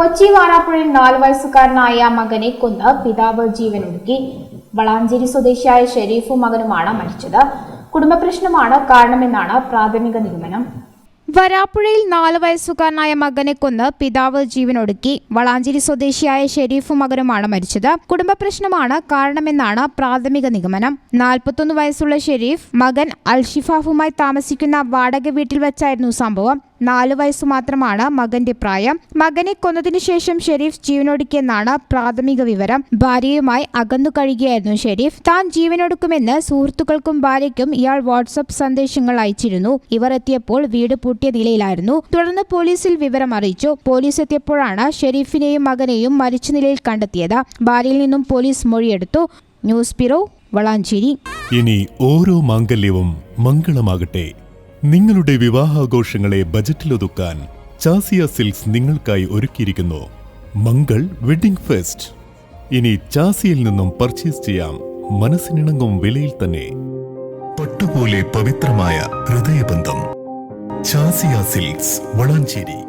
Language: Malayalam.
കൊച്ചി വാരാപ്പുഴയിൽ 4 വയസ്സുകാരനായ മകനെ കൊന്ന് പിതാവ് ജീവനൊടുക്കി. വളാഞ്ചേരി സ്വദേശിയായ ഷെരീഫും മകനുമാണ് മരിച്ചത്. കുടുംബപ്രശ്നമാണ് കാരണമെന്നാണ് പ്രാഥമിക നിഗമനം. വരാപ്പുഴയിൽ 4 വയസ്സുകാരനായ മകനെ കൊന്ന് പിതാവ് ജീവനൊടുക്കി. വളാഞ്ചേരി സ്വദേശിയായ ഷെരീഫും മകനുമാണ് മരിച്ചത്. കുടുംബപ്രശ്നമാണ് കാരണമെന്നാണ് പ്രാഥമിക നിഗമനം. 41 വയസ്സുള്ള ഷെരീഫ് മകൻ അൽഷിഫാഫുമായി താമസിക്കുന്ന വാടക വീട്ടിൽ വെച്ചായിരുന്നു സംഭവം. 4 വയസ്സു മാത്രമാണ് മകന്റെ പ്രായം. മകനെ കൊന്നതിനു ശേഷം ഷെരീഫ് ജീവനൊടുക്കിയെന്നാണ് പ്രാഥമിക വിവരം. ഭാര്യയുമായി അകന്നു കഴിയുകയായിരുന്നു ഷെരീഫ്. താൻ ജീവനൊടുക്കുമെന്ന് സുഹൃത്തുക്കൾക്കും ഭാര്യയ്ക്കും ഇയാൾ വാട്സ്ആപ്പ് സന്ദേശങ്ങൾ അയച്ചിരുന്നു. ഇവർ എത്തിയപ്പോൾ വീട് പൂട്ടിയ നിലയിലായിരുന്നു. തുടർന്ന് പോലീസിൽ വിവരം അറിയിച്ചു. പോലീസ് എത്തിയപ്പോഴാണ് ഷെരീഫിനെയും മകനെയും മരിച്ച നിലയിൽ കണ്ടെത്തിയത്. ഭാര്യയിൽ നിന്നും പോലീസ് മൊഴിയെടുത്തു. News bureau, Valanchery. ഇനി ഓരോ മാംഗല്യവും മംഗളമാകട്ടെ. നിങ്ങളുടെ വിവാഹാഘോഷങ്ങളെ ബജറ്റിലൊതുക്കാൻ ചാസിയ സിൽക്സ് നിങ്ങൾക്കായി ഒരുക്കിയിരിക്കുന്നു മംഗൾ വെഡിംഗ് ഫെസ്റ്റ്. ഇനി ചാസിയിൽ നിന്നും പർച്ചേസ് ചെയ്യാം മനസ്സിനിണങ്ങും വിലയിൽ തന്നെ. പട്ടുപോലെ പവിത്രമായ ഹൃദയബന്ധം. ചാസിയ സിൽക്സ്, വളാഞ്ചേരി.